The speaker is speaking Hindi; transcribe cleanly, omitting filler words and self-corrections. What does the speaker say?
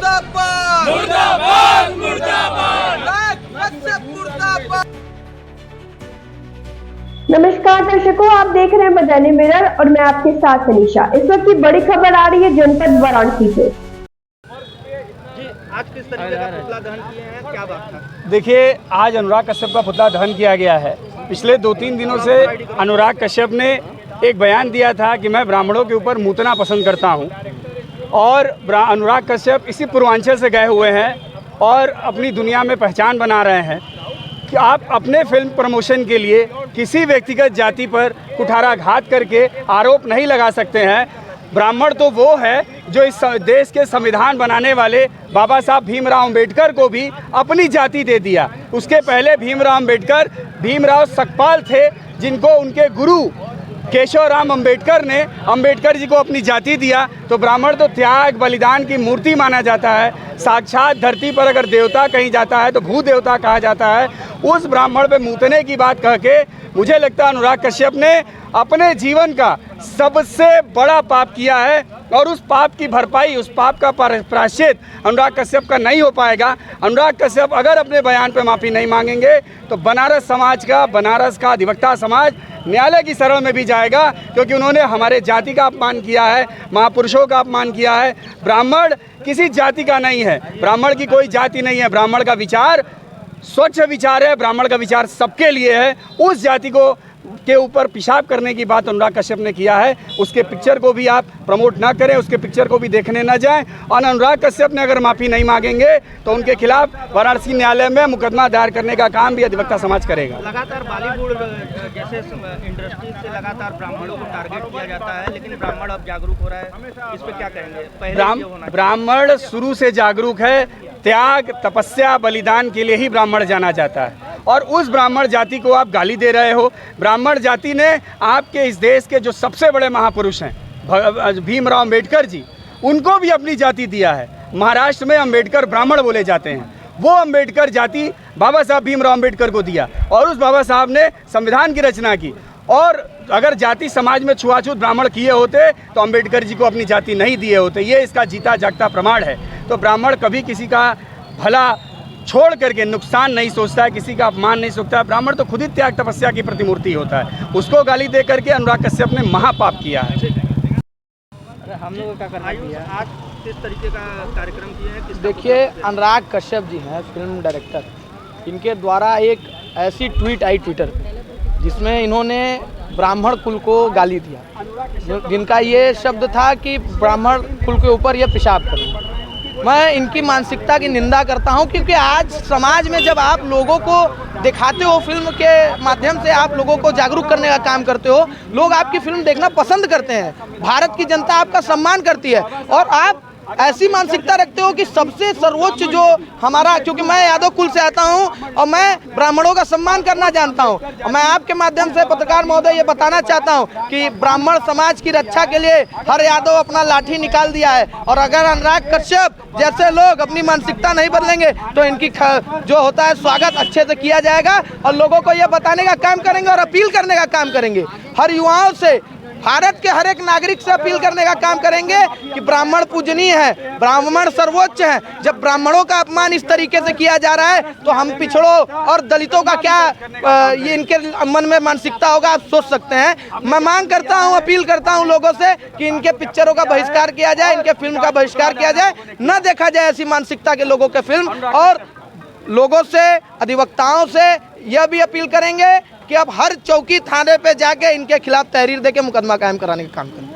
मुर्दाबाद मुर्दाबाद मुर्दाबाद कश्यप मुर्दाबाद। नमस्कार दर्शकों, आप देख रहे हैं बजाने मिरर और मैं आपके साथ अनीशा। इस वक्त की बड़ी खबर आ रही है जनपद वाराणसी से। जी, आज किस तरीके का पुतला दहन किए हैं, क्या बात था? देखिए, आज अनुराग कश्यप का पुतला दहन किया गया है। पिछले 2-3 दिनों से अनुराग कश्यप ने एक बयान दिया था कि मैं ब्राह्मणों के ऊपर मूतना पसंद करता हूं, और अनुराग कश्यप इसी पूर्वांचल से गए हुए हैं और अपनी दुनिया में पहचान बना रहे हैं कि आप अपने फिल्म प्रमोशन के लिए किसी व्यक्तिगत जाति पर कुठाराघात करके आरोप नहीं लगा सकते हैं। ब्राह्मण तो वो है जो इस देश के संविधान बनाने वाले बाबा साहब भीमराव अंबेडकर को भी अपनी जाति दे दिया। उसके पहले भीमराव सकपाल थे, जिनको उनके गुरु केशवराम अंबेडकर ने अंबेडकर जी को अपनी जाति दिया। तो ब्राह्मण तो त्याग बलिदान की मूर्ति माना जाता है। साक्षात धरती पर अगर देवता कहीं जाता है तो भू देवता कहा जाता है। उस ब्राह्मण पे मूतने की बात कह के मुझे लगता है अनुराग कश्यप ने अपने जीवन का सबसे बड़ा पाप किया है, और उस पाप की भरपाई, उस पाप का प्रायश्चित अनुराग कश्यप का नहीं हो पाएगा। अनुराग कश्यप अगर अपने बयान पे माफ़ी नहीं मांगेंगे तो बनारस का अधिवक्ता समाज न्यायालय की शरण में भी जाएगा, क्योंकि उन्होंने हमारे जाति का अपमान किया है, महापुरुषों का अपमान किया है। ब्राह्मण किसी जाति का नहीं है, ब्राह्मण की कोई जाति नहीं है। ब्राह्मण का विचार स्वच्छ विचार है, ब्राह्मण का विचार सबके लिए है। उस जाति को के ऊपर पेशाब करने की बात अनुराग कश्यप ने किया है। उसके पिक्चर को भी आप प्रमोट ना करें, उसके पिक्चर को भी देखने ना जाएं। और अनुराग कश्यप ने अगर माफ़ी नहीं मांगेंगे तो उनके खिलाफ वाराणसी न्यायालय में मुकदमा दायर करने का काम भी अधिवक्ता समाज करेगा। लगातार बॉलीवुड जैसे इंडस्ट्री से लगातार ब्राह्मणों को टारगेट किया जाता है, लेकिन ब्राह्मण अब जागरूक हो रहा है, इस पर क्या कहेंगे? ब्राह्मण शुरू से जागरूक है। त्याग, तपस्या, बलिदान के लिए ही ब्राह्मण जाना जाता है, और उस ब्राह्मण जाति को आप गाली दे रहे हो। ब्राह्मण जाति ने आपके इस देश के जो सबसे बड़े महापुरुष हैं भीमराव अंबेडकर जी, उनको भी अपनी जाति दिया है। महाराष्ट्र में अंबेडकर ब्राह्मण बोले जाते हैं। वो अंबेडकर जाति बाबा साहब भीमराव अंबेडकर को दिया, और उस बाबा साहब ने संविधान की रचना की। और अगर जाति समाज में छुआछूत ब्राह्मण किए होते तो अंबेडकर जी को अपनी जाति नहीं दिए होते। ये इसका जीता जागता प्रमाण है। तो ब्राह्मण कभी किसी का भला छोड़ करके नुकसान नहीं सोचता है, किसी का अपमान नहीं सोचता है। ब्राह्मण तो खुद ही त्याग तपस्या की प्रतिमूर्ति होता है। उसको गाली दे करके अनुराग कश्यप ने महापाप किया है। हम लोगों का करना है। आज किस तरीके का कार्यक्रम किए हैं? देखिए, अनुराग कश्यप जी हैं फिल्म डायरेक्टर। इनके द्वारा एक ऐसी ट्वीट आई ट्विटर पे जिसमें इन्होंने ब्राह्मण कुल को गाली दिया, जिनका ये शब्द था कि ब्राह्मण कुल के ऊपर ये पेशाब करें। मैं इनकी मानसिकता की निंदा करता हूं, क्योंकि आज समाज में जब आप लोगों को दिखाते हो, फिल्म के माध्यम से आप लोगों को जागरूक करने का काम करते हो, लोग आपकी फिल्म देखना पसंद करते हैं। भारत की जनता आपका सम्मान करती है, और आप ऐसी मानसिकता रखते हो कि सबसे सर्वोच्च जो हमारा, क्योंकि मैं यादव कुल से आता हूं और मैं ब्राह्मणों का सम्मान करना जानता हूं, और मैं आपके माध्यम से पत्रकार महोदय ये बताना चाहता हूं कि ब्राह्मण समाज की रक्षा के लिए हर यादव अपना लाठी निकाल दिया है। और अगर अनुराग कश्यप जैसे लोग अपनी मानसिकता नहीं बदलेंगे तो इनकी जो होता है स्वागत अच्छे से किया जाएगा, और लोगों को ये बताने का काम करेंगे और अपील करने का काम करेंगे। हर युवाओं से, भारत के हर एक नागरिक से अपील करने का काम करेंगे कि ब्राह्मण पूजनीय है, ब्राह्मण सर्वोच्च है। जब ब्राह्मणों का अपमान इस तरीके से किया जा रहा है तो हम पिछड़ों और दलितों का क्या ये इनके मन में मानसिकता होगा, आप सोच सकते हैं। मैं मांग करता हूं, अपील करता हूं लोगों से कि इनके पिक्चरों का बहिष्कार किया जाए, इनके फिल्म का बहिष्कार किया जाए, न देखा जाए ऐसी मानसिकता के लोगों के फिल्म। और लोगों से, अधिवक्ताओं से यह भी अपील करेंगे कि अब हर चौकी थाने पे जाके इनके खिलाफ तहरीर देके मुकदमा कायम कराने का काम करें।